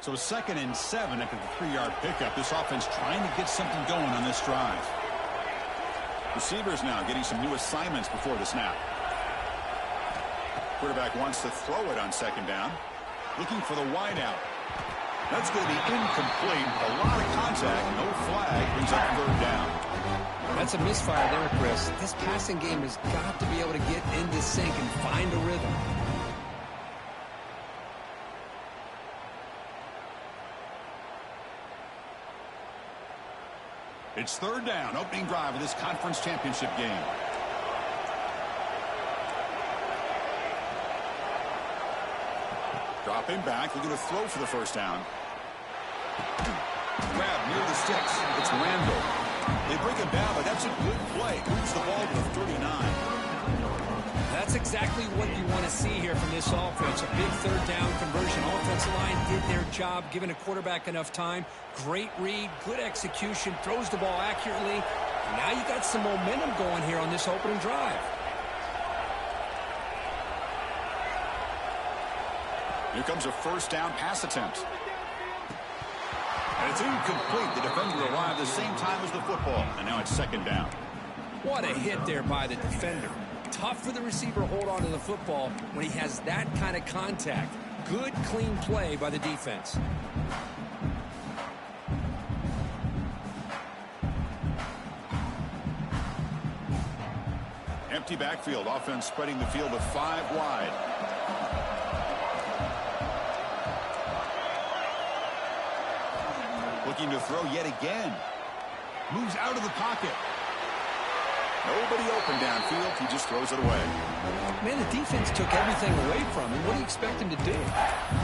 So 2nd and 7 after the 3-yard pickup. This offense trying to get something going on this drive. Receivers now getting some new assignments before the snap. Quarterback wants to throw it on 2nd down. Looking for the wide out. That's going to be incomplete. A lot of contact. No flag. Brings up 3rd down. That's a misfire there, Chris. This passing game has got to be able to get into sync and find a rhythm. It's 3rd down, opening drive of this conference championship game. Dropping back, looking to throw for the 1st down. Grab near the sticks. It's Randall. They bring him down, but that's a good play. Moves the ball to the 39. That's exactly what you want to see here from this offense. A big 3rd down conversion. Offensive line did their job, giving a quarterback enough time. Great read, good execution, throws the ball accurately. And now you got some momentum going here on this opening drive. Here comes a 1st down pass attempt. And it's incomplete. The defender arrived the same time as the football. And now it's 2nd down. What a hit there by the defender. Tough for the receiver to hold on to the football when he has that kind of contact. Good, clean play by the defense. Empty backfield. Offense spreading the field with 5 wide. Looking to throw yet again. Moves out of the pocket. Nobody open downfield. He just throws it away. Man, the defense took everything away from him. What do you expect him to do?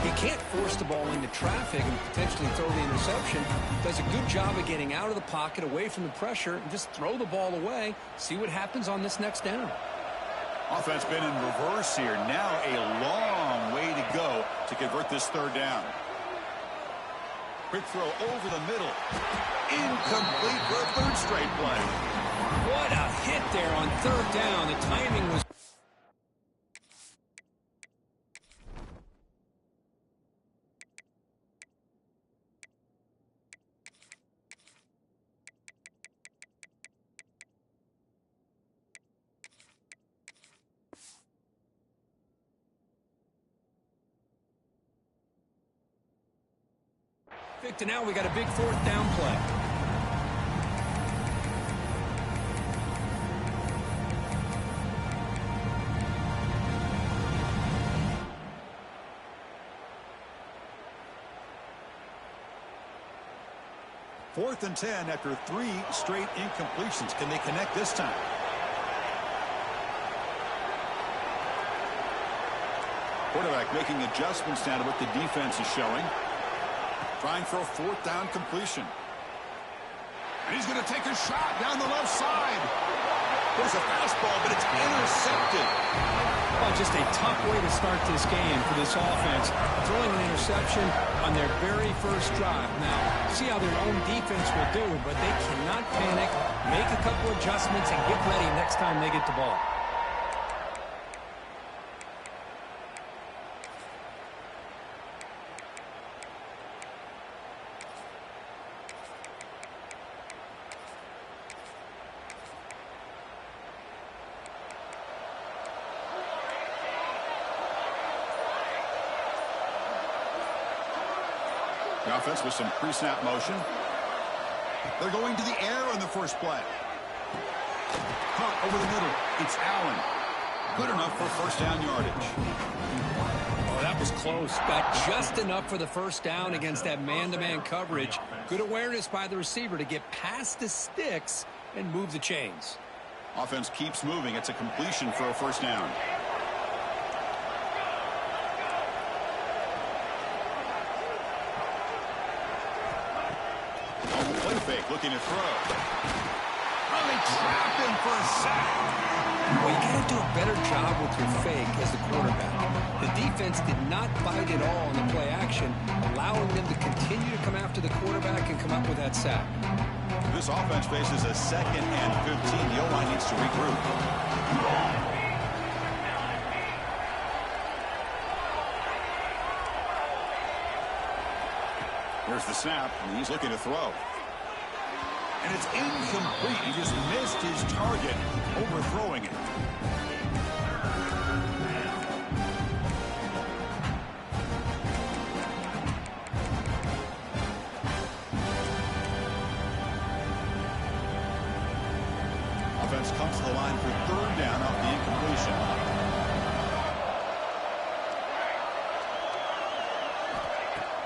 He can't force the ball into traffic and potentially throw the interception. Does a good job of getting out of the pocket, away from the pressure, and just throw the ball away. See what happens on this next down. Offense been in reverse here. Now a long way to go to convert this 3rd down. Quick throw over the middle. Incomplete for a 3rd straight play. What a hit there on 3rd down. The timing was... Victor, now we got a big 4th down play. Fourth and 10 after 3 straight incompletions. Can they connect this time? Quarterback making adjustments now to what the defense is showing. Trying for a 4th down completion. And he's going to take a shot down the left side. There's a fastball, but it's intercepted. Well, just a tough way to start this game for this offense. Throwing an interception on their very first drive. Now, see how their own defense will do, but they cannot panic, make a couple adjustments, and get ready next time they get the ball. The offense with some pre-snap motion. They're going to the air on the first play. Caught over the middle. It's Allen. Good enough for 1st down yardage. Oh, that was close. Got just enough for the 1st down against that man-to-man coverage. Good awareness by the receiver to get past the sticks and move the chains. Offense keeps moving. It's a completion for a 1st down. Play fake, looking to throw. Oh, they trapped him for a sack. Well, you got to do a better job with your fake as the quarterback. The defense did not bite at all in the play action, allowing them to continue to come after the quarterback and come up with that sack. This offense faces a 2nd and 15. The O-line needs to regroup. Here's the snap, and he's looking to throw. And it's incomplete. He just missed his target, overthrowing it. Offense comes to the line for third down off the incompletion.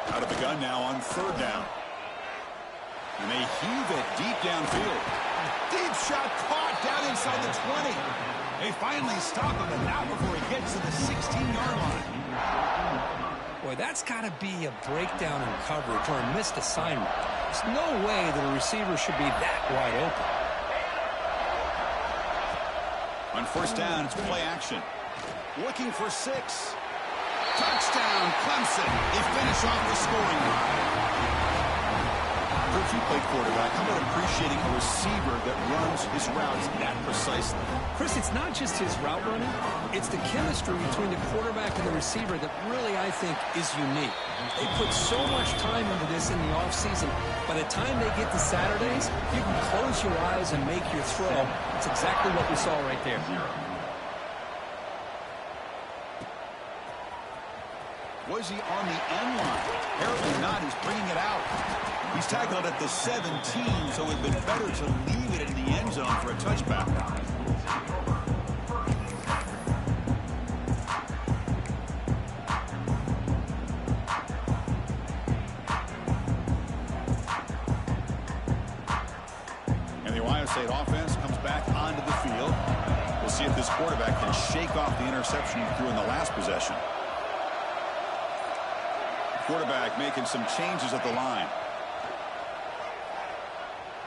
Out of the gun now on third down. And they heave it deep downfield. Deep shot caught down inside the 20. They finally stop him, and not before he gets to the 16-yard line. Boy, that's got to be a breakdown in coverage or a missed assignment. There's no way that a receiver should be that wide open. On first down, it's play action. Looking for 6. Touchdown, Clemson. They finish off the scoring drive. If you play quarterback, how about appreciating a receiver that runs his routes that precisely? Chris, it's not just his route running. It's the chemistry between the quarterback and the receiver that really, I think, is unique. They put so much time into this in the offseason. By the time they get to Saturdays, you can close your eyes and make your throw. It's exactly what we saw right there. Was he on the end line? Apparently not. He's bringing it out. He's tackled at the 17, so it would have been better to leave it in the end zone for a touchback. And the Ohio State offense comes back onto the field. We'll see if this quarterback can shake off the interception he threw in the last possession. Quarterback making some changes at the line.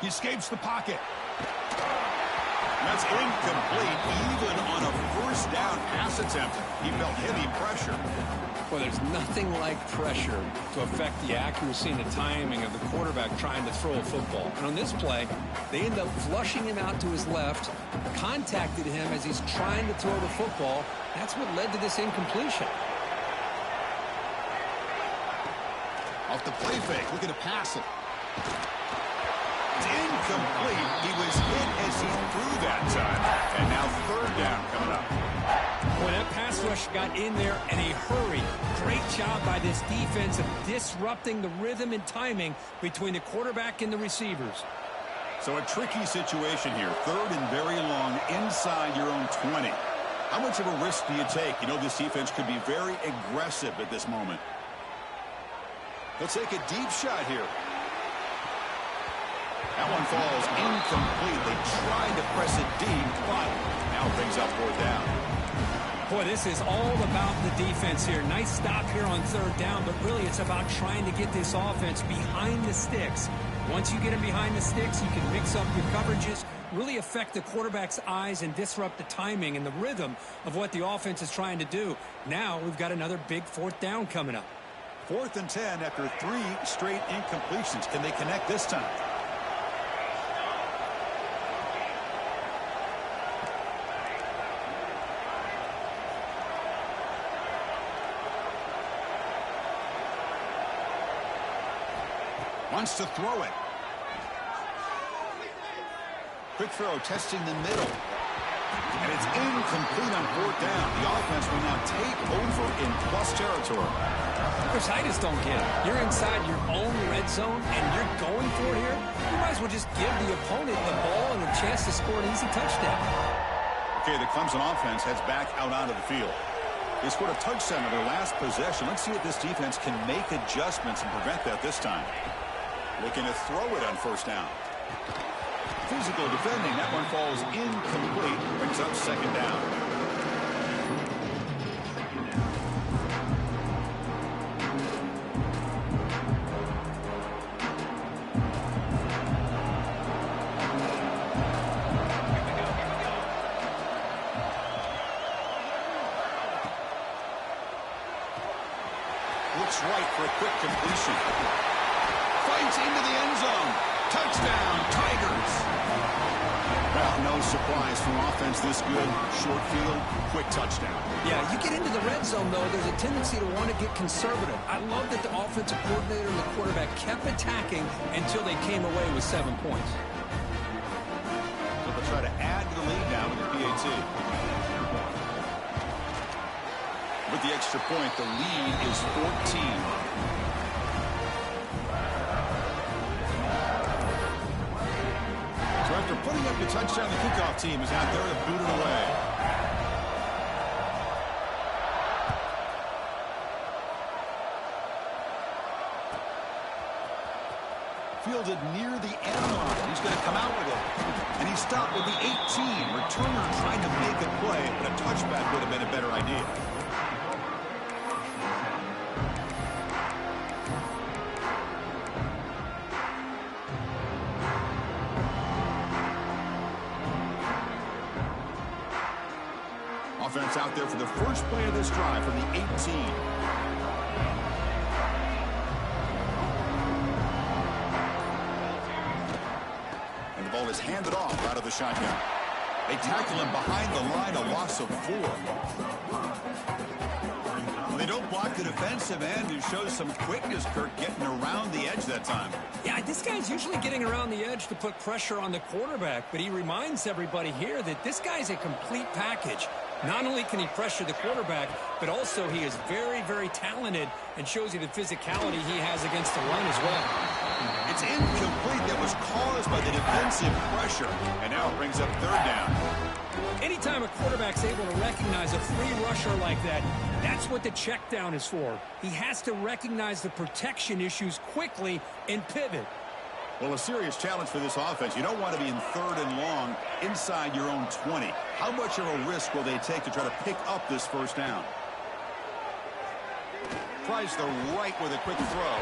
He escapes the pocket. That's incomplete, even on a first down pass attempt. He felt heavy pressure. Well, there's nothing like pressure to affect the accuracy and the timing of the quarterback trying to throw a football. And on this play, they end up flushing him out to his left, contacted him as he's trying to throw the football. That's what led to this incompletion. Off the play fake, looking to pass it. It's incomplete. He was hit as he threw that time. And now third down coming up. Boy, that pass rush got in there in a hurry. Great job by this defense of disrupting the rhythm and timing between the quarterback and the receivers. So a tricky situation here. Third and very long inside your own 20. How much of a risk do you take? You know, this defense could be very aggressive at this moment. They'll take a deep shot here. That one falls incomplete. They tried to press it deep, but now brings up fourth down. Boy, this is all about the defense here. Nice stop here on third down, but really it's about trying to get this offense behind the sticks. Once you get them behind the sticks, you can mix up your coverages, really affect the quarterback's eyes and disrupt the timing and the rhythm of what the offense is trying to do. Now we've got another big fourth down coming up. 4th and 10 after 3 straight incompletions. Can they connect this time? Wants to throw it. Quick throw, testing the middle. And it's incomplete on fourth down. The offense will now take over in plus territory. Chris, I just don't get it. You're inside your own red zone, and you're going for it here. You might as well just give the opponent the ball and a chance to score an easy touchdown. Okay, the Clemson offense heads back out onto the field. They scored a touchdown in their last possession. Let's see if this defense can make adjustments and prevent that this time. Looking to throw it on first down. Physical defending. That one falls incomplete. Brings up second down. Looks right for a quick completion. Fights into the end zone. Touchdown, Tigers. Well, no surprise from offense this good. Short field, quick touchdown. Yeah, you get into the red zone, though, there's a tendency to want to get conservative. I love that the offensive coordinator and the quarterback kept attacking until they came away with 7 points. So they'll try to add to the lead now with the PAT. With the extra point, the lead is 14. So after putting up the touchdown, the kickoff team is out there to boot it away. Fielded near the end line. He's going to come out with it. And he stopped with the 18. Returner trying to make a play, but a touchback would have been a better idea. Offense out there for the first play of this drive from the 18. And the ball is handed off out of the shotgun. They tackle him behind the line, a loss of 4. They don't block the defensive end, who shows some quickness, Kirk, getting around the edge that time. Yeah, this guy's usually getting around the edge to put pressure on the quarterback, but he reminds everybody here that this guy's a complete package. Not only can he pressure the quarterback, but also he is very, very talented and shows you the physicality he has against the run as well. It's incomplete. That was caused by the defensive pressure, and now it brings up third down. Anytime a quarterback's able to recognize a free rusher like that, that's what the check down is for. He has to recognize the protection issues quickly and pivot. Well, a serious challenge for this offense. You don't want to be in third and long inside your own 20. How much of a risk will they take to try to pick up this first down? Tries the right with a quick throw.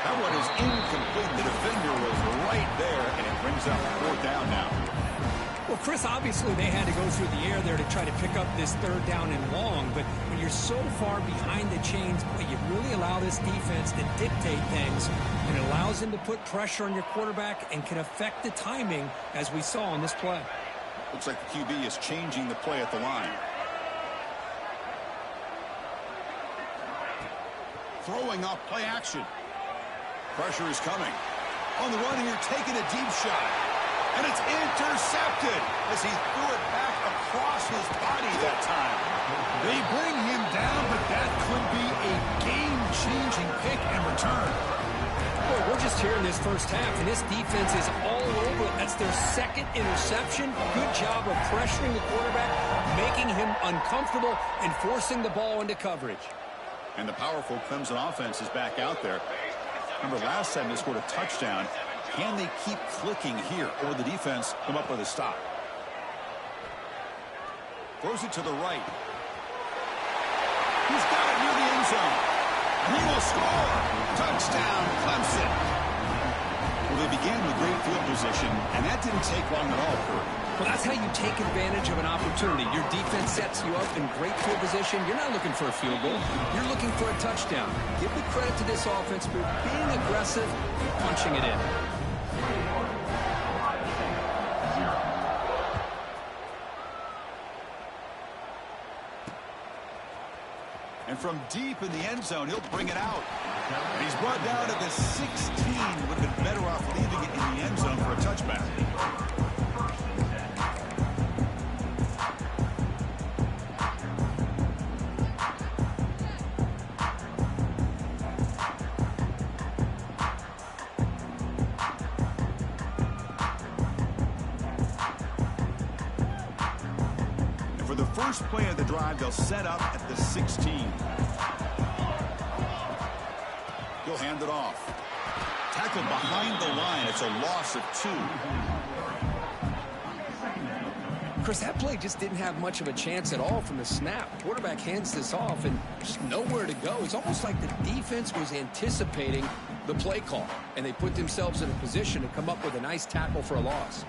That one is incomplete. The defender was right there, and it brings up fourth down now. Well, Chris, obviously they had to go through the air there to try to pick up this third down and long, but when you're so far behind the chains, boy, you really allow this defense to dictate things, and it allows them to put pressure on your quarterback and can affect the timing, as we saw on this play. Looks like the QB is changing the play at the line. Throwing off play action. Pressure is coming. On the run here, taking a deep shot. And it's intercepted as he threw it back across his body that time. They bring him down, but that could be a game-changing pick and return. Boy, we're just here in this first half, and this defense is all over. That's their second interception. Good job of pressuring the quarterback, making him uncomfortable, and forcing the ball into coverage. And the powerful Clemson offense is back out there. Remember, last time they scored a touchdown. Can they keep clicking here, or will the defense come up with a stop? Throws it to the right. He's got it near the end zone. And he will score. Touchdown, Clemson. Well, they began with great field position, and that didn't take long at all, Kurt. Well, that's how you take advantage of an opportunity. Your defense sets you up in great field position. You're not looking for a field goal. You're looking for a touchdown. Give the credit to this offense for being aggressive and punching it in. And from deep in the end zone, he'll bring it out. And he's brought down to the 16. Would have been better off leaving it in the end zone for a touchback. First play of the drive, they'll set up at the 16. He'll hand it off. Tackled behind the line. It's a loss of 2. Chris, that play just didn't have much of a chance at all from the snap. Quarterback hands this off and just nowhere to go. It's almost like the defense was anticipating the play call, and they put themselves in a position to come up with a nice tackle for a loss.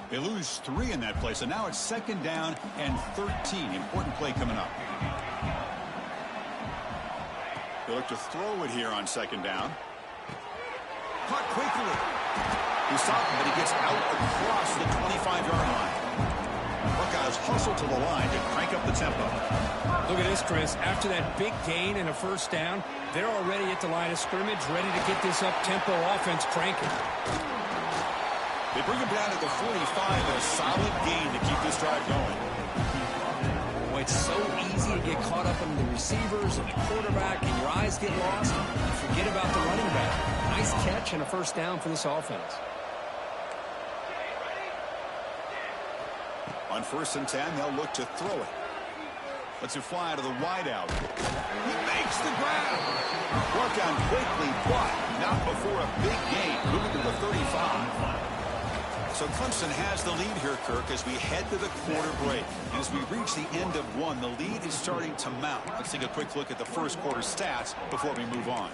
They lose 3 in that play, so now it's second down and 13. Important play coming up. They look to throw it here on second down. Caught quickly. He stopped him, but he gets out across the 25-yard line. Buckeyes hustle to the line to crank up the tempo. Look at this, Chris. After that big gain and a first down, they're already at the line of scrimmage, ready to get this up-tempo offense cranking. They bring him down to the 45, a solid gain to keep this drive going. Boy, it's so easy to get caught up in the receivers and the quarterback, and your eyes get lost. You forget about the running back. Nice catch and a first down for this offense. On 1st and 10, they'll look to throw it. Lets it fly to the wideout. He makes the grab. Brought down quickly, but not before a big gain. Moving to the 35. So Clemson has the lead here, Kirk, as we head to the quarter break. And as we reach the end of one, the lead is starting to mount. Let's take a quick look at the first quarter stats before we move on.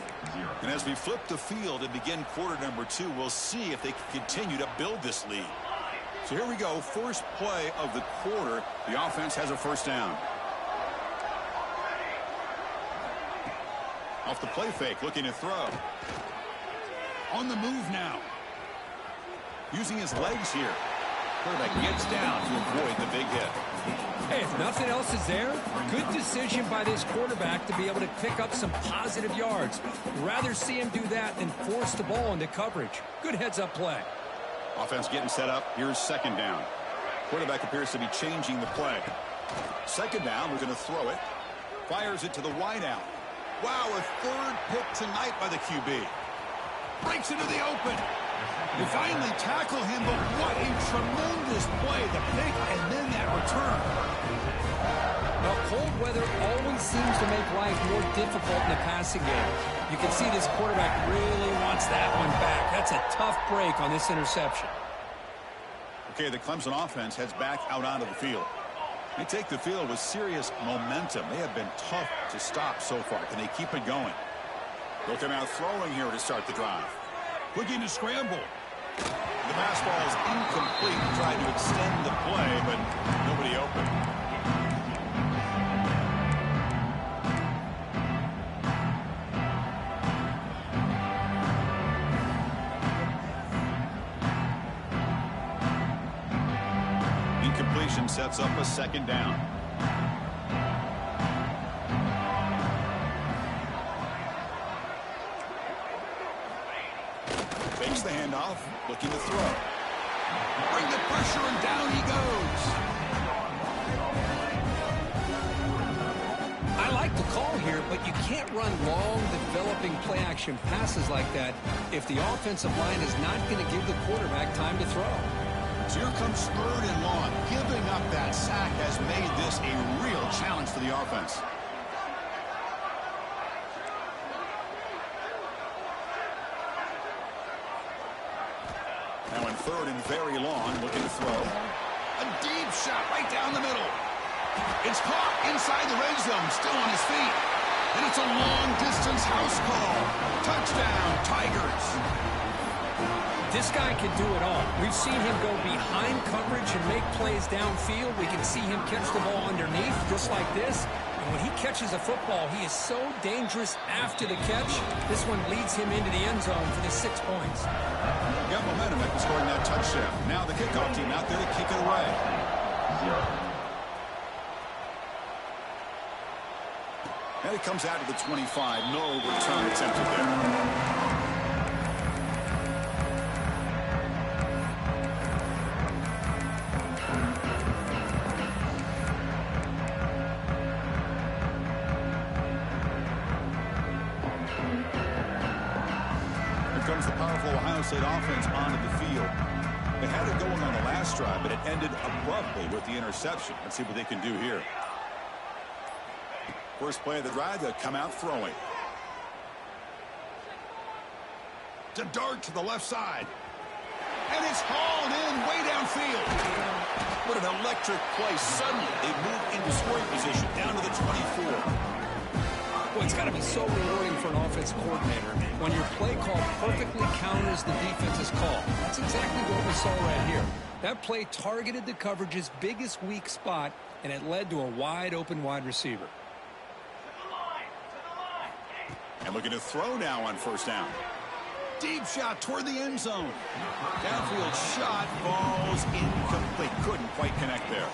And as we flip the field and begin quarter number 2, we'll see if they can continue to build this lead. So here we go, first play of the quarter. The offense has a first down. Off the play fake, looking to throw. On the move now. Using his legs here. Quarterback gets down to avoid the big hit. Hey, if nothing else is there, good decision by this quarterback to be able to pick up some positive yards. Rather see him do that than force the ball into coverage. Good heads-up play. Offense getting set up. Here's second down. Quarterback appears to be changing the play. Second down, we're going to throw it. Fires it to the wideout. Wow, a third pick tonight by the QB. Breaks into the open. They finally tackle him, but what a tremendous play. The pick and then that return. Well, cold weather always seems to make life more difficult in the passing game. You can see this quarterback really wants that one back. That's a tough break on this interception. Okay, the Clemson offense heads back out onto the field. They take the field with serious momentum. They have been tough to stop so far. Can they keep it going? They'll come out throwing here to start the drive. Looking to scramble. The pass ball is incomplete. Trying to extend the play, but nobody open. Incompletion sets up a second down. Fakes the handoff, looking to throw. Bring the pressure, and down he goes. I like the call here, but you can't run long, developing play-action passes like that if the offensive line is not going to give the quarterback time to throw. So here comes third and long. Giving up that sack has made this a real challenge for the offense. Now in third and very long, looking to throw. A deep shot right down the middle. It's caught inside the red zone, still on his feet. And it's a long-distance house call. Touchdown, Tigers. This guy can do it all. We've seen him go behind coverage and make plays downfield. We can see him catch the ball underneath, just like this. And when he catches a football, he is so dangerous after the catch. This one leads him into the end zone for the 6 points. Got momentum after scoring that touchdown. Now the kickoff team out there to kick it away. And it comes out to the 25. No return attempted there. Comes the powerful Ohio State offense onto the field. They had it going on the last drive, but it ended abruptly with the interception. Let's see what they can do here. First play of the drive, they'll come out throwing. To dart to the left side. And it's hauled in way downfield. What an electric play. Suddenly, they move into scoring position down to the 24. Well, it's got to be so rewarding for an offense coordinator when your play call perfectly counters the defense's call. That's exactly what we saw right here. That play targeted the coverage's biggest weak spot, and it led to a wide-open wide receiver. And looking to throw now on first down. Deep shot toward the end zone. Downfield shot falls incomplete. Couldn't quite connect there.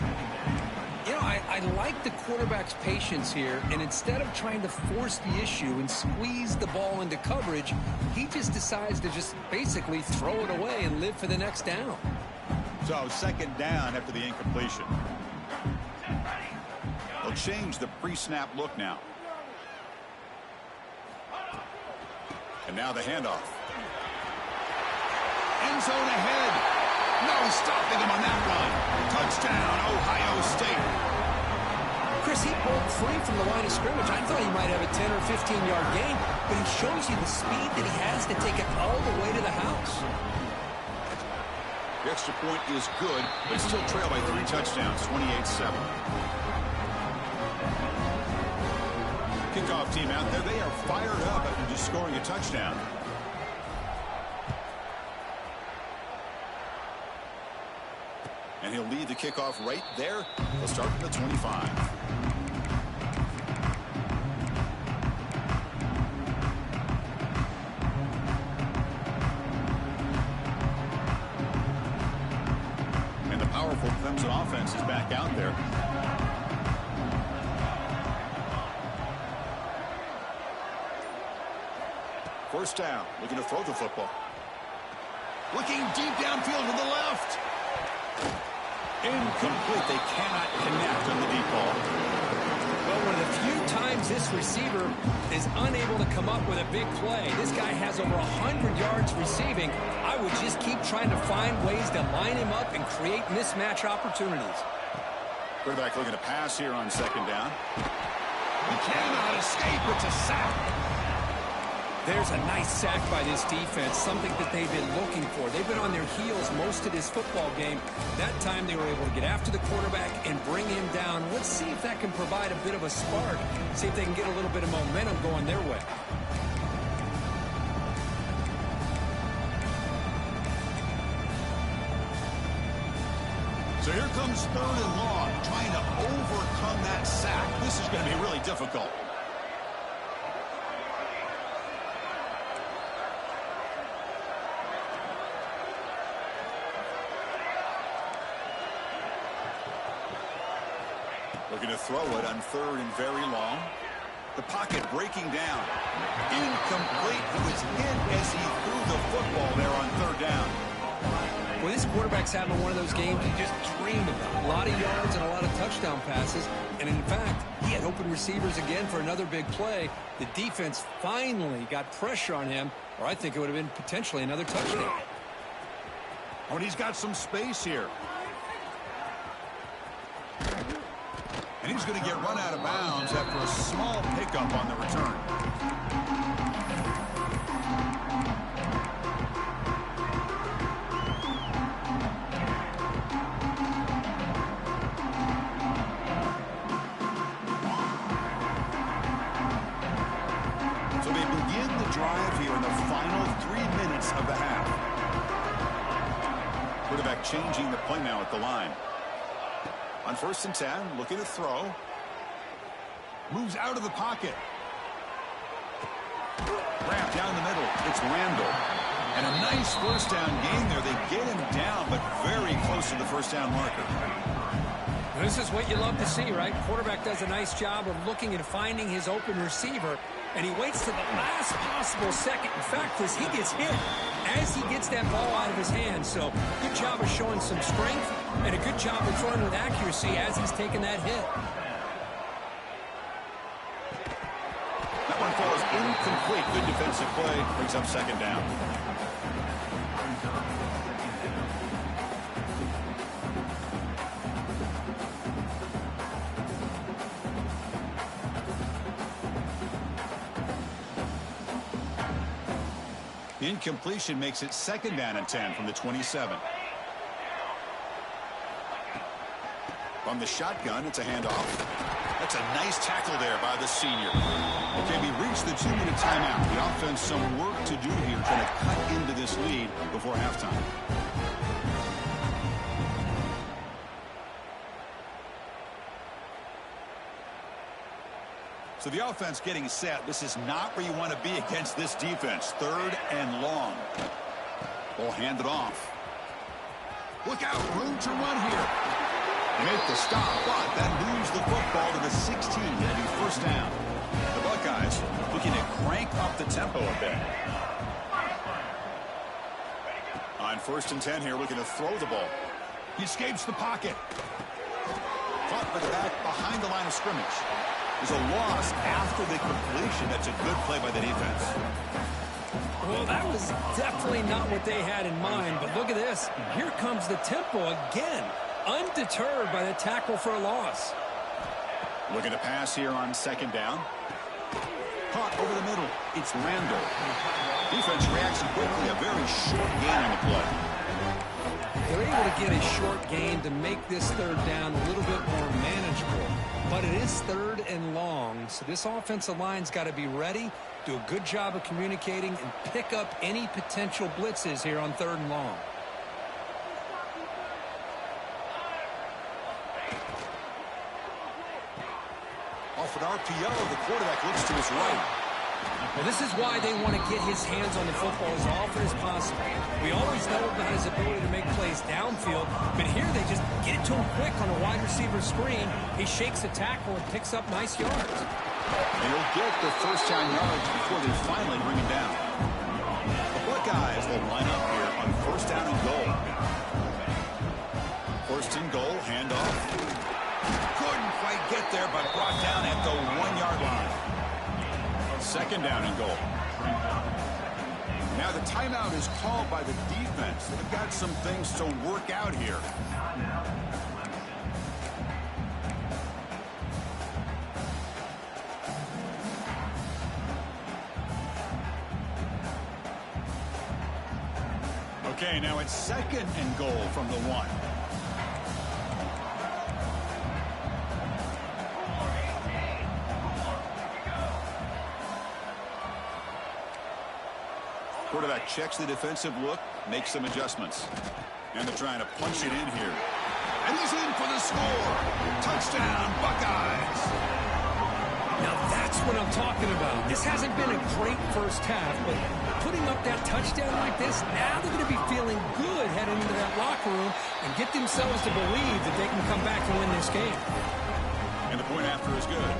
You know, I like the quarterback's patience here, and instead of trying to force the issue and squeeze the ball into coverage, he just decides to just basically throw it away and live for the next down. So second down after the incompletion. They'll change the pre-snap look now. And now the handoff. End zone ahead. No stopping him on that run. Touchdown, Ohio State. Chris, he broke free from the line of scrimmage. I thought he might have a 10 or 15-yard gain, but he shows you the speed that he has to take it all the way to the house. The extra point is good, but still trail by 3 touchdowns, 28-7. Kickoff team out there, they are fired up after just scoring a touchdown. And he'll lead the kickoff right there. He'll start from the 25. And the powerful Clemson offense is back out there. First down, looking to throw the football. Looking deep downfield to the left. Incomplete. They cannot connect on the deep ball. Well, one of the few times this receiver is unable to come up with a big play. This guy has over 100 yards receiving. I would just keep trying to find ways to line him up and create mismatch opportunities. Quarterback looking to pass here on second down. He cannot escape. It's a sack. There's a nice sack by this defense, something that they've been looking for. They've been on their heels most of this football game. That time they were able to get after the quarterback and bring him down. Let's see if that can provide a bit of a spark. See if they can get a little bit of momentum going their way. So here comes third and long, trying to overcome that sack. This is going to be really difficult. Looking to throw it on third and very long. The pocket breaking down. Incomplete. He was hit as he threw the football there on third down. Well, this quarterback's having one of those games you just dream about. A lot of yards and a lot of touchdown passes. And in fact, he had open receivers again for another big play. The defense finally got pressure on him, or I think it would have been potentially another touchdown. Oh, and he's got some space here. And he's going to get run out of bounds after a small pickup on the return. So they begin the drive here in the final 3 minutes of the half. Quarterback changing the play now at the line. On 1st and 10, looking to throw. Moves out of the pocket. Wrap down the middle. It's Randall. And a nice first down gain there. They get him down, but very close to the first down marker. This is what you love to see, right? Quarterback does a nice job of looking and finding his open receiver, and he waits to the last possible second. In fact, Chris, he gets hit as he gets that ball out of his hands. So good job of showing some strength and a good job of throwing with accuracy as he's taking that hit. That one falls incomplete. Good defensive play. Brings up second down. The incompletion makes it 2nd down and 10 from the 27. From the shotgun, it's a handoff. That's a nice tackle there by the senior. Okay, we reached the 2-minute timeout. The offense some work to do here, trying to cut into this lead before halftime. So the offense getting set. This is not where you want to be against this defense. 3rd and long. Ball handed off. Look out, room to run here. They make the stop, but then lose the football to the 16. It'll be first down. The Buckeyes looking to crank up the tempo a bit. On 1st and 10 here, looking to throw the ball. He escapes the pocket. Caught by the back behind the line of scrimmage. There's a loss after the completion. That's a good play by the defense. Well, that was definitely not what they had in mind, but look at this. Here comes the tempo again, undeterred by the tackle for a loss. Looking to pass here on 2nd down. Caught over the middle. It's Randall. Defense reacts quickly. A very short gain on the play. They're able to get a short gain to make this 3rd down a little bit more manageable. But it is 3rd and long, so this offensive line's got to be ready, do a good job of communicating, and pick up any potential blitzes here on 3rd and long. Off an RPO, the quarterback looks to his right. Well, this is why they want to get his hands on the football as often as possible. We always know about his ability to make plays downfield, but here they just get it to him quick on a wide receiver screen. He shakes the tackle and picks up nice yards. And he'll get the first down yards before they finally bring him down. The Buckeyes will line up here on 1st down and goal. 1st and goal, handoff. Couldn't quite get there, but brought down at the 1-yard line. 2nd down and goal. Now the timeout is called by the defense. They've got some things to work out here. Okay, now it's 2nd and goal from the 1. Quarterback checks the defensive look, makes some adjustments. And they're trying to punch it in here. And he's in for the score. Touchdown, Buckeyes. Now that's what I'm talking about. This hasn't been a great first half, but putting up that touchdown like this, now they're going to be feeling good heading into that locker room and get themselves to believe that they can come back and win this game. And the point after is good.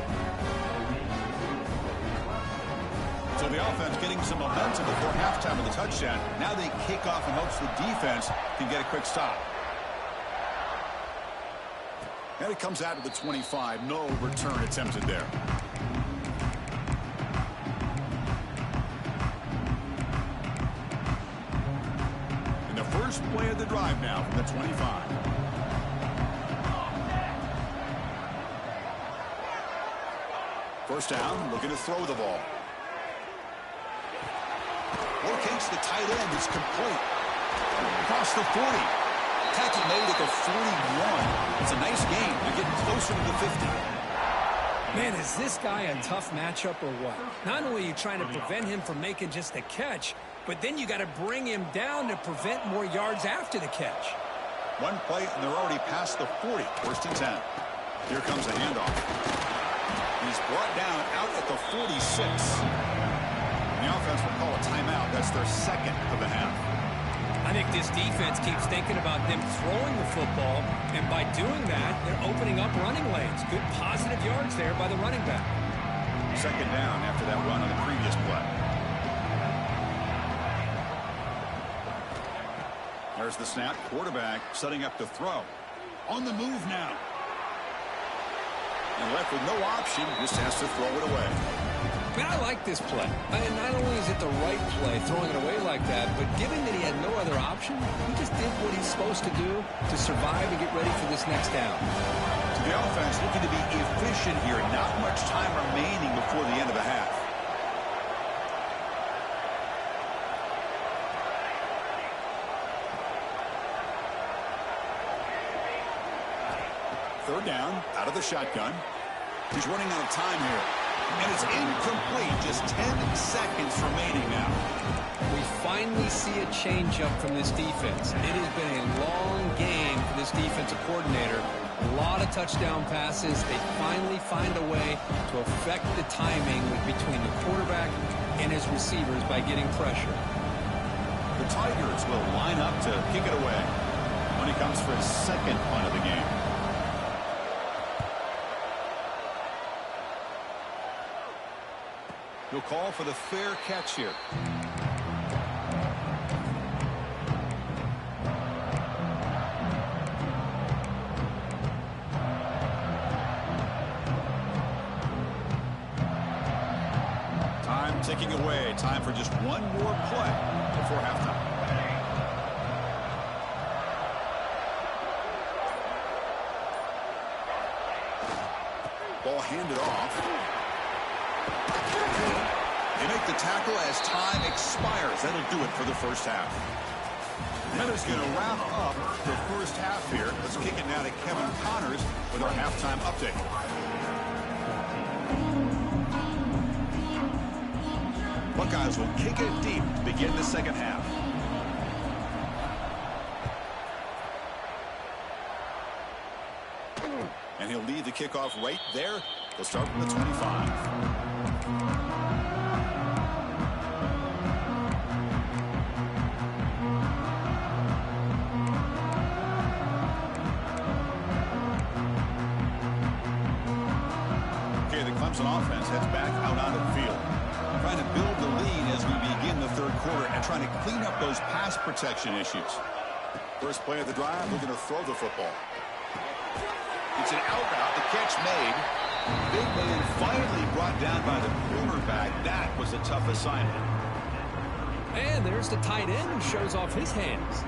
So the offense getting some momentum before halftime of the touchdown. Now they kick off in hopes the defense can get a quick stop. And it comes out to the 25. No return attempted there. And the first play of the drive now from the 25. First down, looking to throw the ball. Locates the tight end. It's complete. Across the 40. Tackle made at the 41. It's a nice game. They're getting closer to the 50. Man, is this guy a tough matchup or what? Not only are you trying to prevent him from making just a catch, but then you got to bring him down to prevent more yards after the catch. One play, and they're already past the 40. 1st and 10. Here comes the handoff. He's brought down out at the 46. The offense will call a timeout. That's their 2nd of the half. I think this defense keeps thinking about them throwing the football, and by doing that, they're opening up running lanes. Good positive yards there by the running back. 2nd down after that run on the previous play. There's the snap. Quarterback setting up to throw. On the move now. And left with no option, just has to throw it away. Man, I like this play. And not only is it the right play, throwing it away like that, but given that he had no other option, he just did what he's supposed to do to survive and get ready for this next down. So the offense looking to be efficient here. Not much time remaining before the end of the half. Third down, out of the shotgun. He's running out of time here. And it's incomplete. Just 10 seconds remaining now. We finally see a change-up from this defense. It has been a long game for this defensive coordinator. A lot of touchdown passes. They finally find a way to affect the timing between the quarterback and his receivers by getting pressure. The Tigers will line up to kick it away when he comes for his second punt of the game. He'll call for the fair catch here. Time ticking away. Time for just one more play before halftime. Ball handed off. They make the tackle as time expires. That'll do it for the first half. That is going to wrap up the first half here. Let's kick it now to Kevin Connors with our halftime update. Buckeyes will kick it deep to begin the second half. And he'll lead the kickoff right there. They'll start from the 25. Clemson offense heads back out onto the field. Trying to build the lead as we begin the third quarter and trying to clean up those pass protection issues. First play of the drive, we're going to throw the football. It's an out route, the catch made. Big man finally brought down by the quarterback. That was a tough assignment. And there's the tight end who shows off his hands.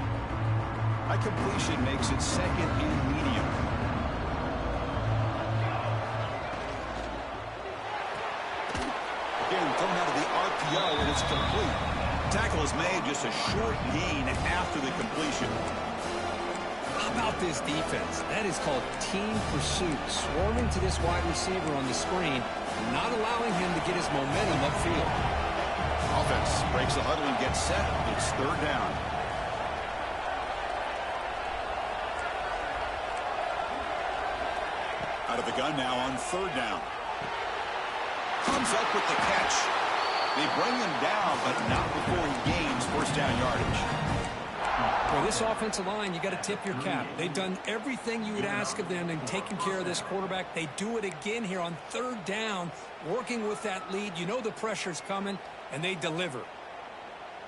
That completion makes it second and medium. Thrown out of the RPO, and it's complete. Tackle is made, just a short gain after the completion. How about this defense? That is called team pursuit. Swarming to this wide receiver on the screen, not allowing him to get his momentum upfield. Offense breaks the huddle and gets set. It's third down. Out of the gun now on third down. Comes up with the catch. They bring him down, but not before he gains first down yardage. For this offensive line, you got to tip your cap. They've done everything you would ask of them in taking care of this quarterback. They do it again here on third down, working with that lead. You know the pressure's coming, and they deliver.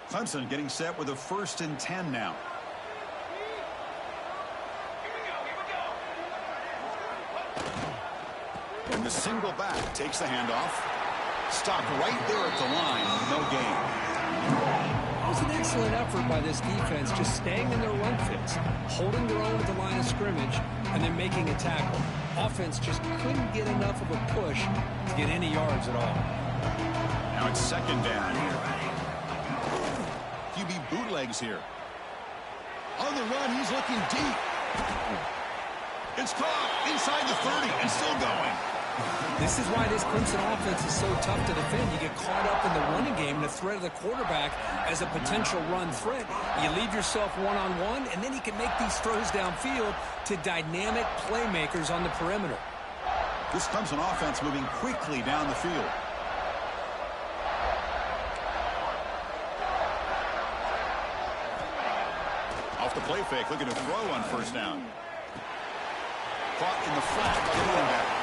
Clemson getting set with a 1st and 10 now. And the single back takes the handoff. Stopped right there at the line. No gain. It was an excellent effort by this defense, just staying in their run fits, holding their own at the line of scrimmage, and then making a tackle. Offense just couldn't get enough of a push to get any yards at all. Now it's second down. QB bootlegs here. On the run, he's looking deep. It's caught inside the 30 and still going. This is why this Clemson offense is so tough to defend. You get caught up in the running game and the threat of the quarterback as a potential run threat. You leave yourself one-on-one, and then he can make these throws downfield to dynamic playmakers on the perimeter. This Clemson offense moving quickly down the field. Off the play fake, looking to throw on first down. Caught in the flat by the running back.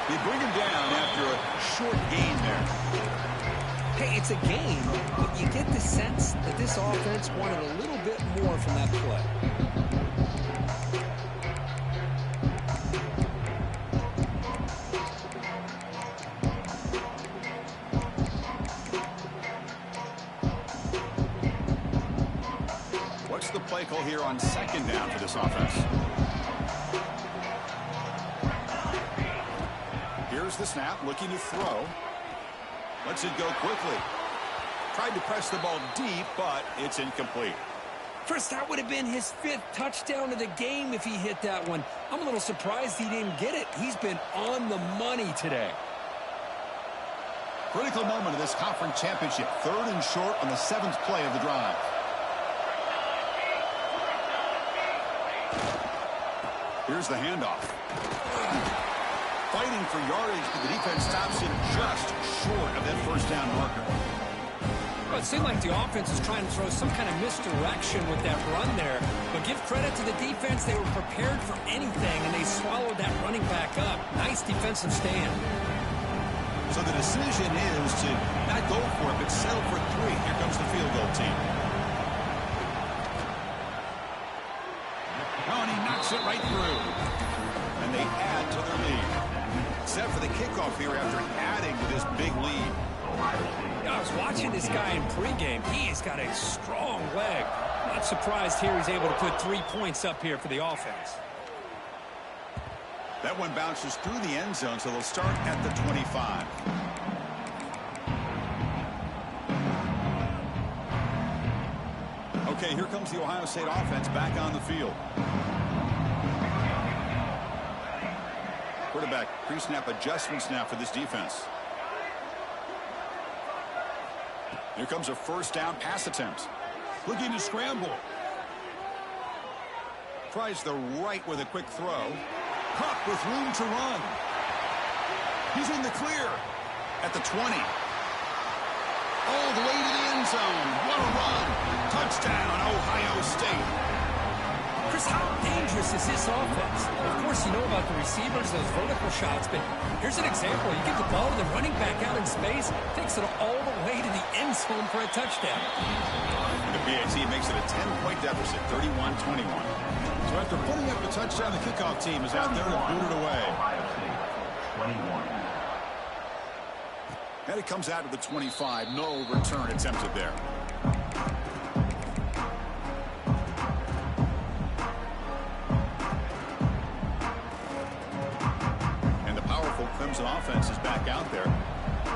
They bring him down after a short gain there. Hey, it's a game, but you get the sense that this offense wanted a little bit more from that play. What's the play call here on second down for this offense? Here's the snap, looking to throw. Lets it go quickly. Tried to press the ball deep, but it's incomplete. Chris, that would have been his 5th touchdown of the game if he hit that one. I'm a little surprised he didn't get it. He's been on the money today. Critical moment of this conference championship. 3rd and short on the 7th play of the drive. Here's the handoff. Fighting for yardage, but the defense stops him just short of that first down marker. Well, it seemed like the offense is trying to throw some kind of misdirection with that run there. But give credit to the defense. They were prepared for anything, and they swallowed that running back up. Nice defensive stand. So the decision is to not go for it, but settle for 3. Here comes the field goal team. Oh, and he knocks it right through. And they add to their lead. Set for the kickoff here after adding to this big lead. I was watching this guy in pregame. He's got a strong leg. Not surprised here he's able to put 3 points up here for the offense. That one bounces through the end zone, so they'll start at the 25. Okay, here comes the Ohio State offense back on the field. Quarterback pre-snap adjustments now for this defense. Here comes a first down pass attempt. Looking to scramble. Tries the right with a quick throw. Cup with room to run. He's in the clear at the 20. All the way to the end zone. What a run. Touchdown, Ohio State. Chris, how dangerous is this offense? Of course, you know about the receivers, those vertical shots, but here's an example. You give the ball to the running back out in space, takes it all the way to the end zone for a touchdown. The PAT makes it a 10-point deficit, 31-21. So after putting up the touchdown, the kickoff team is out there to boot it away. And it comes out to the 25. No return attempted there. And the powerful Clemson offense is back out there.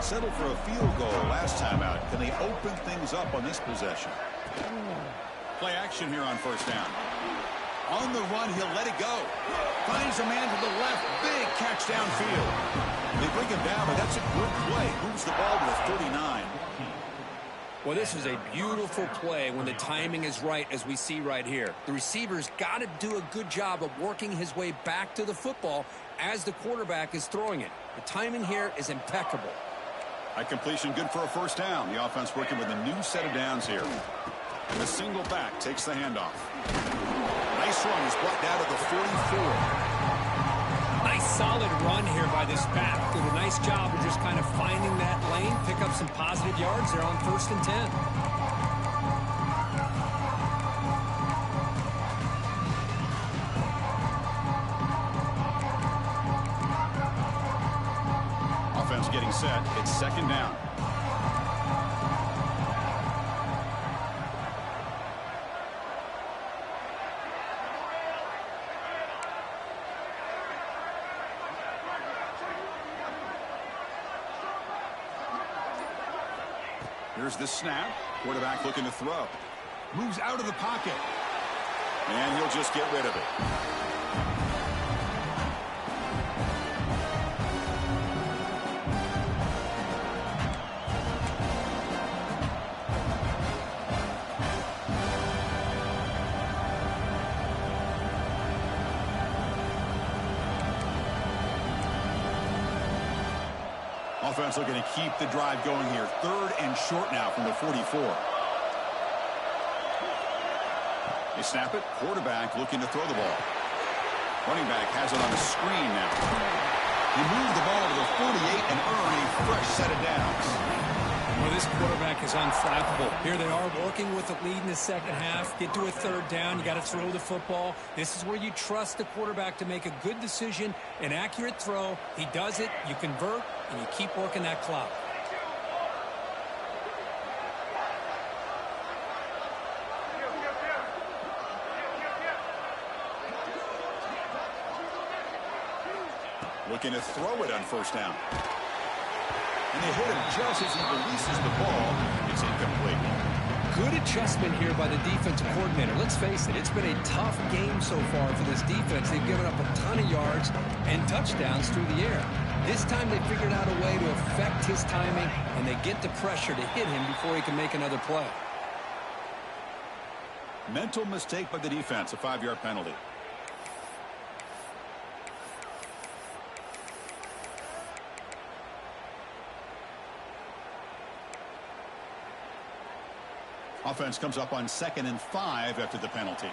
Settled for a field goal last time out. Can they open things up on this possession? Play action here on first down. On the run, he'll let it go. Finds a man to the left. Big catch downfield. They bring him down, but that's a good play. Moves the ball to the 39. Well, this is a beautiful play when the timing is right, as we see right here. The receiver's got to do a good job of working his way back to the football as the quarterback is throwing it. The timing here is impeccable. High completion, good for a first down. The offense working with a new set of downs here. And the single back takes the handoff. Nice run. He's brought down to the 44. Nice solid run here by this back. Did a nice job of just kind of finding that lane, pick up some positive yards there on 1st and 10. Offense getting set. It's second down. Here's the snap. Quarterback looking to throw. Moves out of the pocket. And he'll just get rid of it. Offense looking to keep the drive going here. 3rd and short now from the 44. They snap it. Quarterback looking to throw the ball. Running back has it on the screen now. He moved the ball to the 48 and earned a fresh set of downs. Well, this quarterback is unflappable. Here they are working with the lead in the second half. Get to a 3rd down. You got to throw the football. This is where you trust the quarterback to make a good decision, an accurate throw. He does it. You convert, and you keep working that clock. Looking to throw it on 1st down. And they hit him just as he releases the ball. It's incomplete. Good adjustment here by the defensive coordinator. Let's face it, it's been a tough game so far for this defense. They've given up a ton of yards and touchdowns through the air. This time they figured out a way to affect his timing, and they get the pressure to hit him before he can make another play. Mental mistake by the defense, a 5-yard penalty. Offense comes up on 2nd and 5 after the penalty.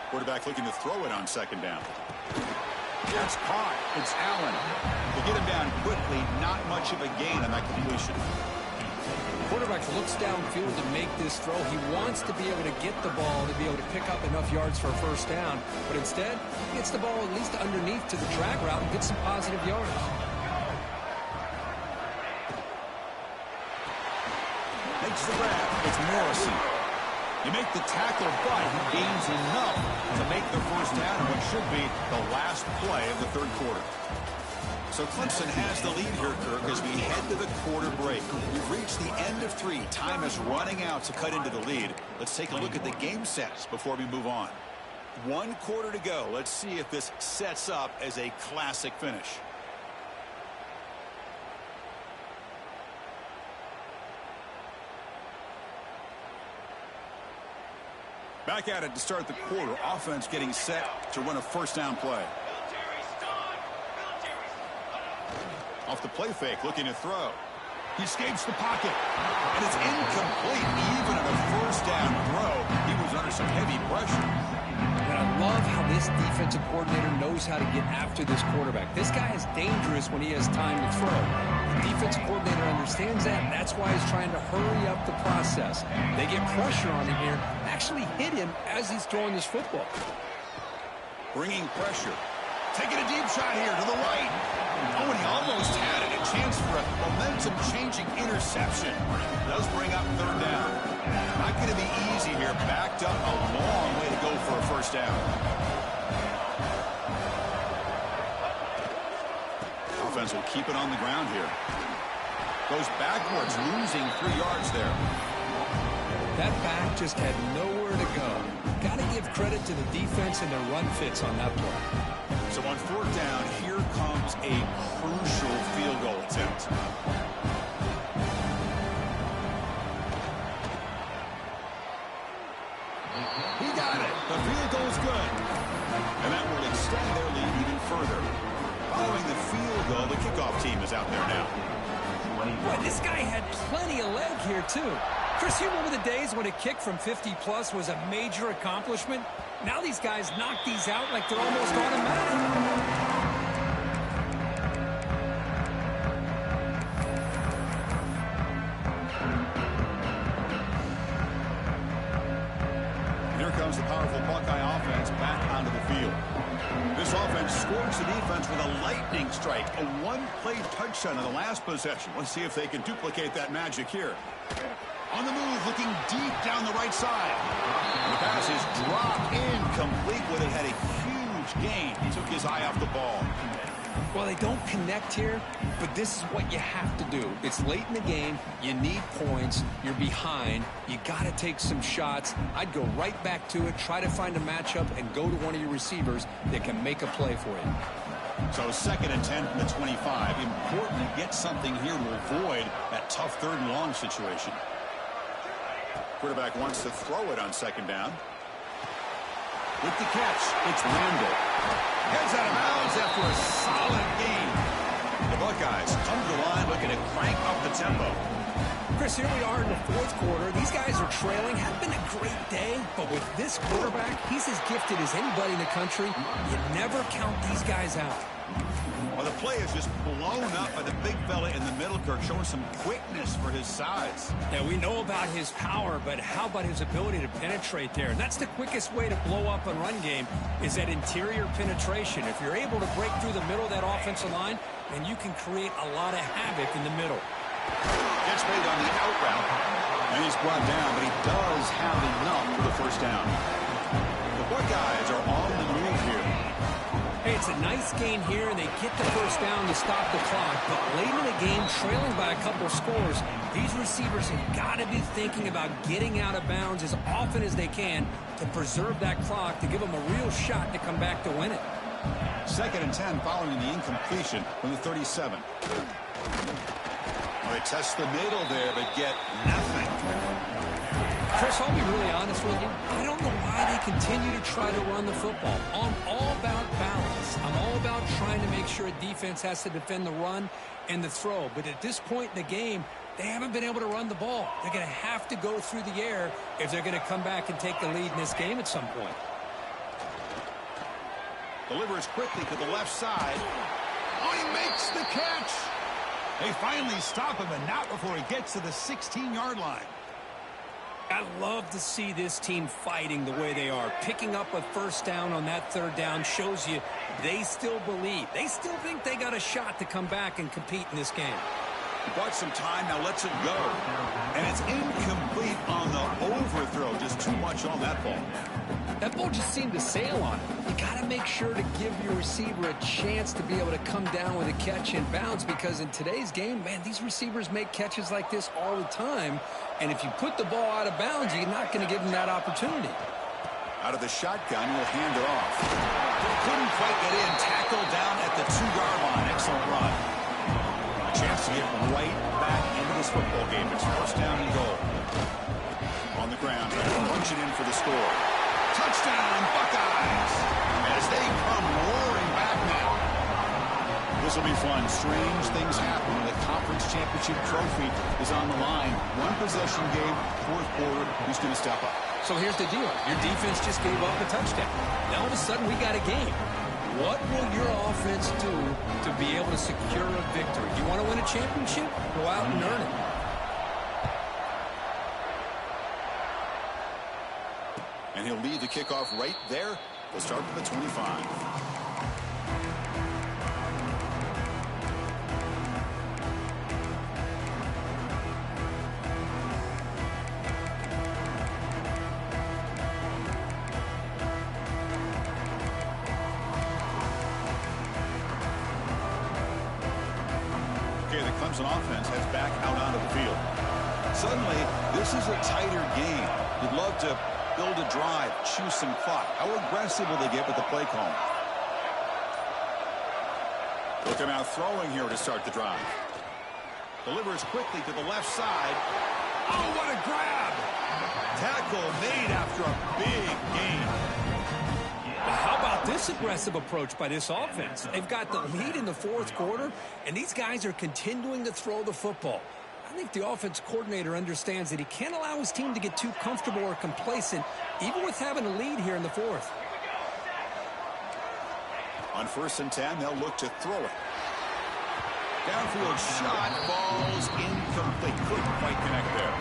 Quarterback looking to throw it on 2nd down. That's caught. It's Allen. To get him down quickly, not much of a gain on that completion. Quarterback looks downfield to make this throw. He wants to be able to get the ball to be able to pick up enough yards for a first down. But instead, he gets the ball at least underneath to the drag route and gets some positive yards. Makes the grab. It's Morrison. You make the tackle, but he gains enough to make the first down in what should be the last play of the third quarter. So Clemson has the lead here, Kirk, as we head to the quarter break. We've reached the end of 3. Time is running out to cut into the lead. Let's take a look at the game sets before we move on. 1 quarter to go. Let's see if this sets up as a classic finish. Back at it to start the quarter. Offense getting set to run a first down play. Off the play fake, looking to throw. He escapes the pocket, and it's incomplete. Even on a first down throw, he was under some heavy pressure. And I love how this defensive coordinator knows how to get after this quarterback. This guy is dangerous when he has time to throw. The defensive coordinator understands that, and that's why he's trying to hurry up the process. They get pressure on him here, actually hit him as he's throwing this football. Bringing pressure. Taking a deep shot here to the right. Oh, and he almost had it. A chance for a momentum-changing interception. Does bring up 3rd down. Not going to be easy here. Backed up a long way to go for a first down. Offense will keep it on the ground here. Goes backwards, losing 3 yards there. That back just had nowhere to go. Got to give credit to the defense and their run fits on that play. So on 4th down, here comes a crucial field goal attempt. He got it. The field goal is good. And that will extend their lead even further. Following the field goal, the kickoff team is out there now. Boy, this guy had plenty of leg here, too. Chris, you remember the days when a kick from 50-plus was a major accomplishment? Now these guys knock these out like they're almost automatic. Here comes the powerful Buckeye offense back onto the field. This offense scores the defense with a lightning strike, a 1-play touchdown on the last possession. Let's see if they can duplicate that magic here. On the move, looking deep down the right side. And the pass is dropped incomplete when it had a huge gain. He took his eye off the ball. Well, they don't connect here, but this is what you have to do. It's late in the game. You need points. You're behind. You got to take some shots. I'd go right back to it, try to find a matchup, and go to one of your receivers that can make a play for you. So 2nd and 10 from the 25. Important to get something here to avoid that tough 3rd and long situation. Quarterback wants to throw it on 2nd down. With the catch, it's Randall. Heads out of bounds after a solid gain. The Buckeyes come to the line looking to crank up the tempo. Chris, here we are in the 4th quarter. These guys are trailing. Had been a great day, but with this quarterback, he's as gifted as anybody in the country. You never count these guys out. Well, the play is just blown up by the big fella in the middle, Kirk, showing some quickness for his size. Yeah, we know about his power, but how about his ability to penetrate there? And that's the quickest way to blow up a run game is that interior penetration. If you're able to break through the middle of that offensive line, then you can create a lot of havoc in the middle. Gets made on the out route, and he's brought down, but he does have enough for the first down. The Buckeyes are on the move here. Hey, it's a nice gain here, and they get the first down to stop the clock. But late in the game, trailing by a couple scores, these receivers have got to be thinking about getting out of bounds as often as they can to preserve that clock, to give them a real shot to come back to win it. 2nd and 10 following the incompletion from the 37. Well, they test the middle there, but get nothing. Chris, I'll be really honest with you. I don't know why they continue to try to run the football. I'm all about balance. Yes, I'm all about trying to make sure a defense has to defend the run and the throw. But at this point in the game, they haven't been able to run the ball. They're going to have to go through the air if they're going to come back and take the lead in this game at some point. Delivers quickly to the left side. Oh, he makes the catch. They finally stop him, and not before he gets to the 16-yard line. I love to see this team fighting the way they are. Picking up a first down on that third down shows you they still believe. They still think they got a shot to come back and compete in this game. Bought some time, now lets it go. And it's incomplete on the overthrow. Just too much on that ball. That ball just seemed to sail on it. You got to make sure to give your receiver a chance to be able to come down with a catch in bounds, because in today's game, man, these receivers make catches like this all the time. And if you put the ball out of bounds, you're not going to give them that opportunity. Out of the shotgun, he'll hand it off. Couldn't quite get in. Tackled down at the 2-yard line. Excellent run. A chance to get right back into this football game. It's first down and goal. On the ground, punch it in for the score. Touchdown, Buckeyes! As they come roaring back now. This will be fun. Strange things happen. The conference championship trophy is on the line. One possession game, fourth quarter. Who's going to step up? So here's the deal. Your defense just gave up a touchdown. Now all of a sudden we got a game. What will your offense do to be able to secure a victory? You want to win a championship? Go out and earn it. And he'll lead the kickoff right there. They'll start with the 25. Okay, the Clemson offense heads back out onto the field. Suddenly, this is a tighter game. You'd love to build a drive, choose some clock. How aggressive will they get with the play call? Look at now throwing here to start the drive. Delivers quickly to the left side. Oh, what a grab! Tackle made after a big gain. How about this aggressive approach by this offense? They've got the lead in the fourth quarter, and these guys are continuing to throw the football. I think the offense coordinator understands that he can't allow his team to get too comfortable or complacent, even with having a lead here in the fourth. On 1st and 10, they'll look to throw it. Downfield shot, falls incomplete. Couldn't quite connect there.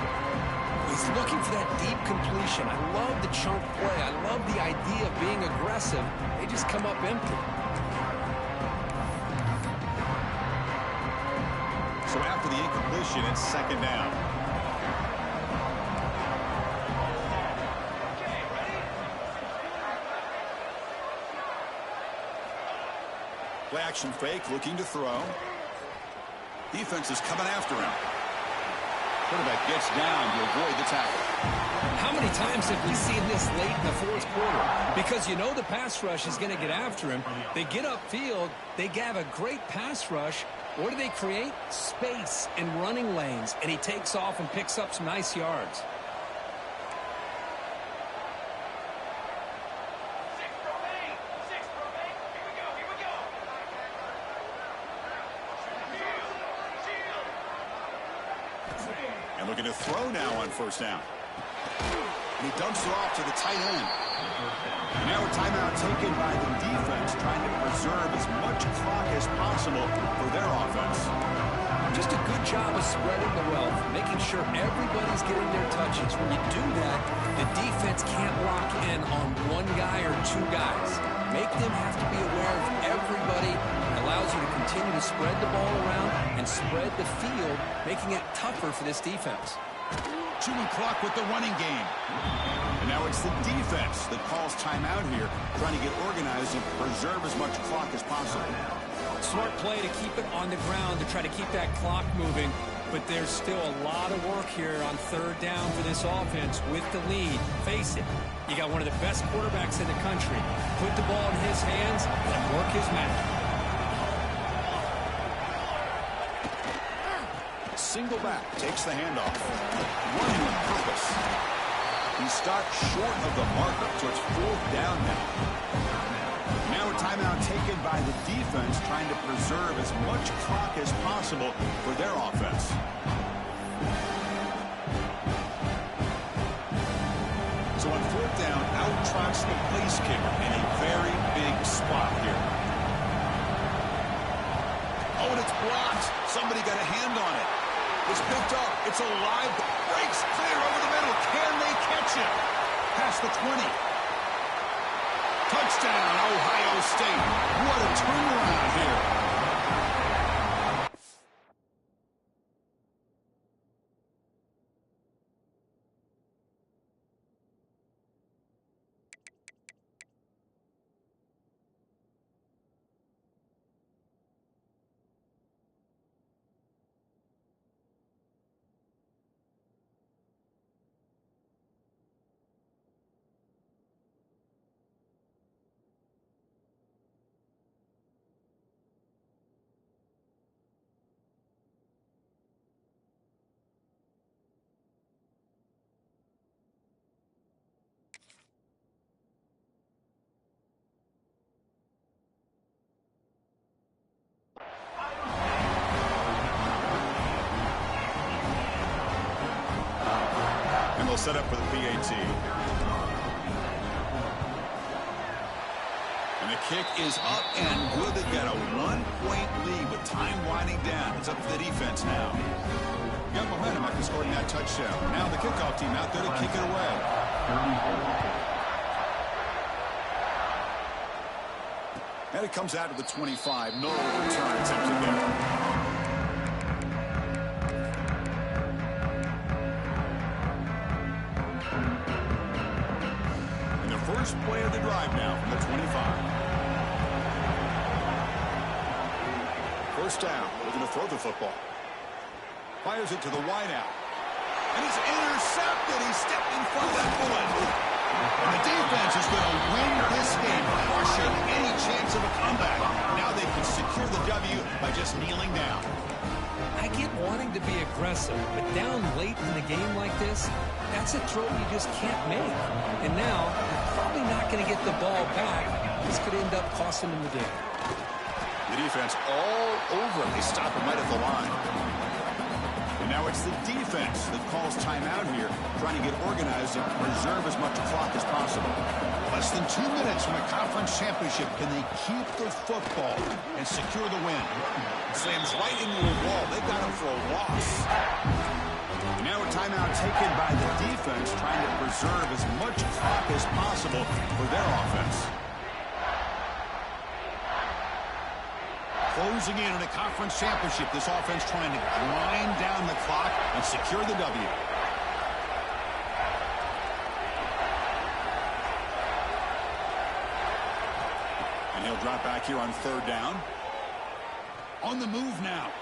He's looking for that deep completion. I love the chunk play. I love the idea of being aggressive. They just come up empty. So after the incompletion, it's 2nd down. Play action fake, looking to throw. Defense is coming after him. Quarterback gets down to avoid the tackle. How many times have we seen this late in the fourth quarter? Because you know the pass rush is going to get after him. They get upfield. They have a great pass rush. What do they create? Space and running lanes. And he takes off and picks up some nice yards. And looking to throw now on 1st down. And he dumps it off to the tight end. And now a timeout taken by the defense, trying to preserve as much clock as possible for their offense. Just a good job of spreading the wealth, making sure everybody's getting their touches. When you do that, the defense can't lock in on one guy or two guys. Make them have to be aware of everybody. It allows you to continue to spread the ball around and spread the field, making it tougher for this defense. Chewing clock with the running game. And now it's the defense that calls timeout here, trying to get organized and preserve as much clock as possible. Smart play to keep it on the ground, to try to keep that clock moving. But there's still a lot of work here on 3rd down for this offense with the lead. Face it, you got one of the best quarterbacks in the country. Put the ball in his hands and work his magic. Single back, takes the handoff. Running with purpose. He stopped short of the marker, so it's 4th down now. Now a timeout taken by the defense, trying to preserve as much clock as possible for their offense. So on fourth down, out trots the place kicker in a very big spot here. Oh, and it's blocked. Somebody got a hand on it. It's picked up. It's alive. Breaks clear over the middle. Can they catch him? Past the 20. Touchdown, Ohio State. What a turnaround here. Set up for the PAT. And the kick is up and good. They get a 1-point lead with time winding down. It's up to the defense now. Got momentum after scoring that touchdown. Now the kickoff team out there to kick it away. And it comes out to the 25. No return attempted there. First play of the drive now from the 25. First down. Looking to throw the football. Fires it to the wideout. And he's intercepted. He stepped in front of that bullet. And the defense is going to win this game, crushing any chance of a comeback. Now they can secure the W by just kneeling down. I get wanting to be aggressive, but down late in the game like this, that's a throw you just can't make. And now, you're probably not going to get the ball back. This could end up costing them the game. The defense all over it. They stop him right at the line. And now it's the defense that calls timeout here, trying to get organized and preserve as much clock as possible. Less than 2 minutes from a conference championship. Can they keep the football and secure the win? Slams right into a wall. They got him for a loss. And now a timeout taken by the defense, trying to preserve as much clock as possible for their offense. Closing in on a conference championship, this offense trying to grind down the clock and secure the W. And he'll drop back here on third down. On the move now.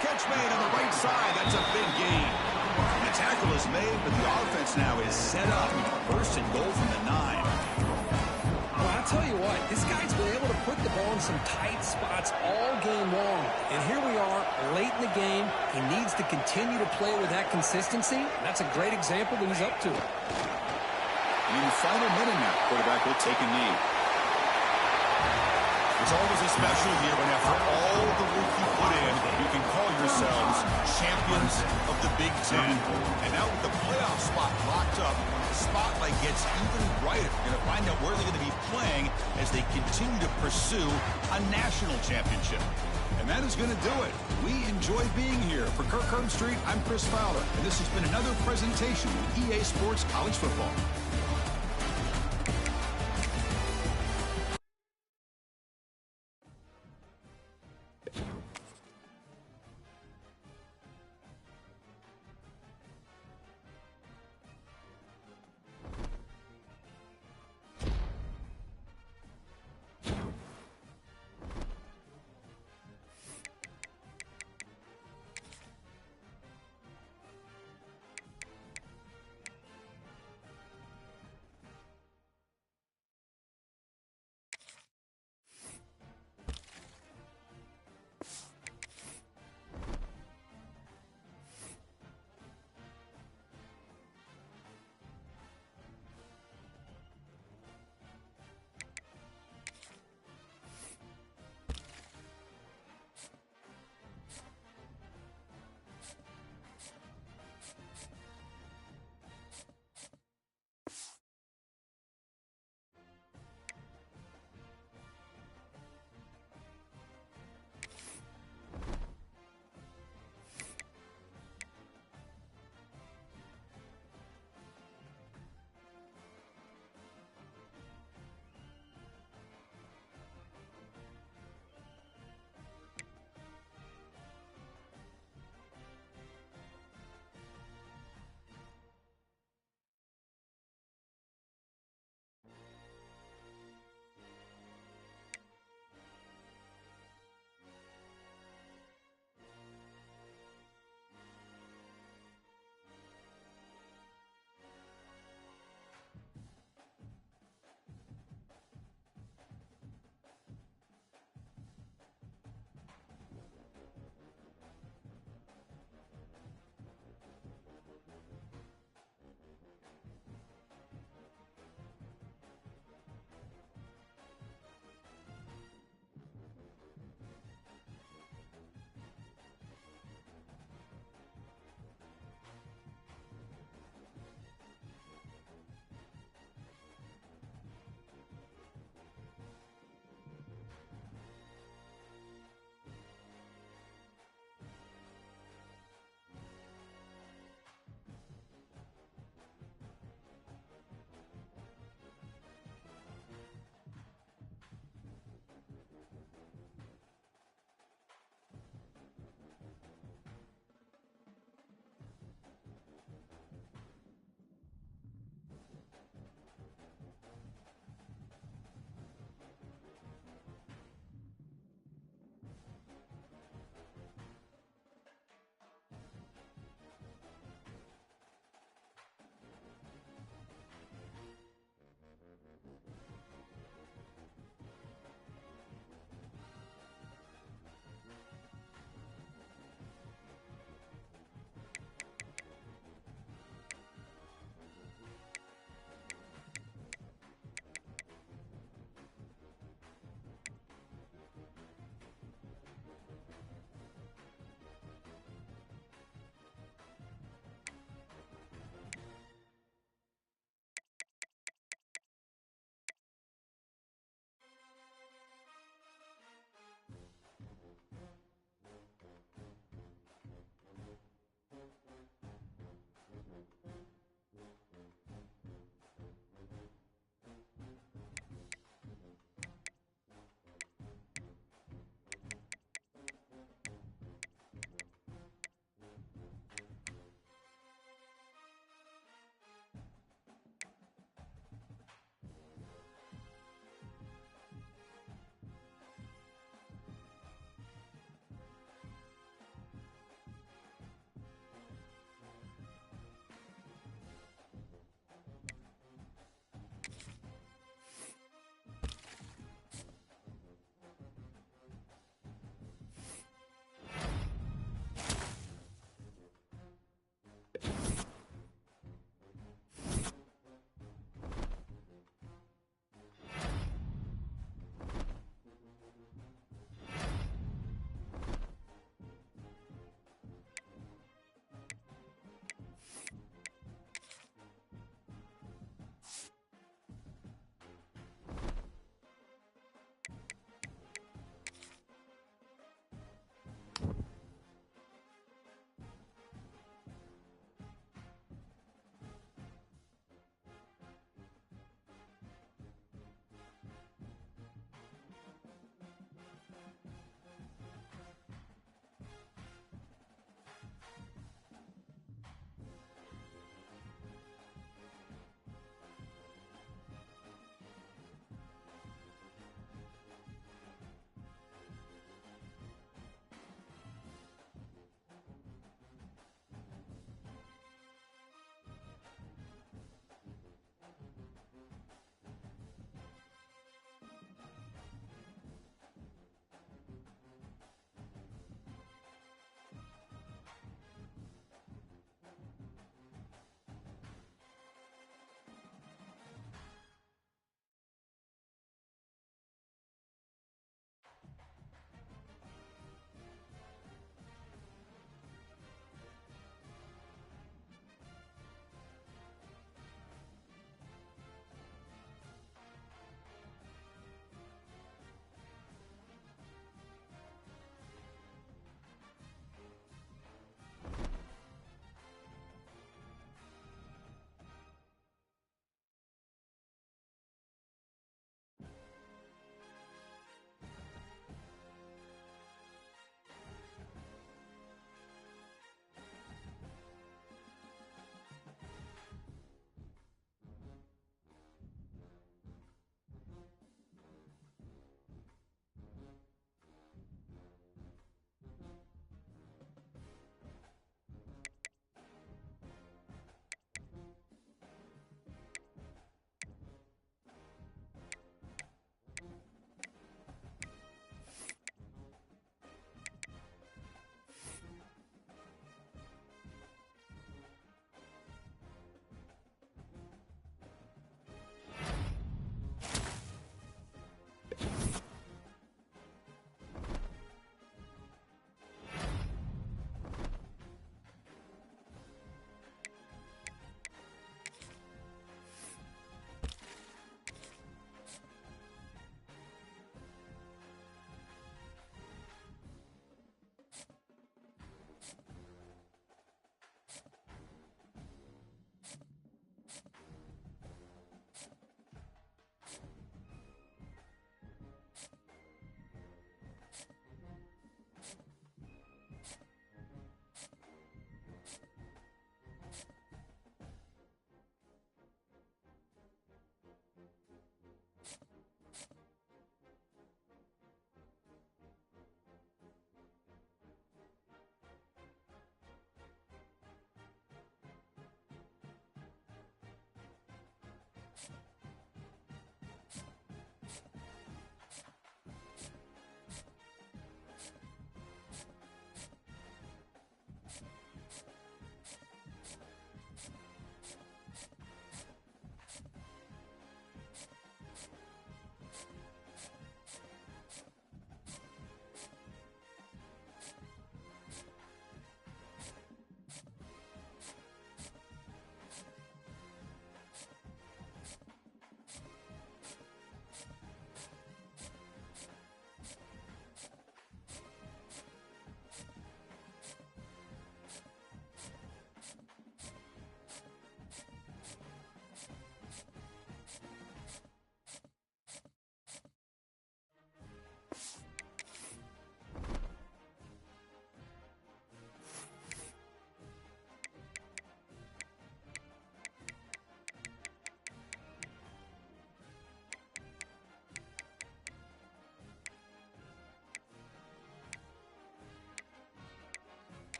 Catch made on the right side. That's a big gain. The tackle is made, but the offense now is set up. First and goal from the 9. Well, I'll tell you what, this guy's been able to put the ball in some tight spots all game long. And here we are, late in the game. He needs to continue to play with that consistency. And that's a great example that he's up to. And in the final minute now, quarterback will take a knee. It's always a special year when after all the work you put in, you can call yourselves champions of the Big Ten. And now with the playoff spot locked up, the spotlight gets even brighter. You're going to find out where they're going to be playing as they continue to pursue a national championship. And that is going to do it. We enjoy being here. For Kirk Herbstreit, I'm Chris Fowler, and this has been another presentation of EA Sports College Football.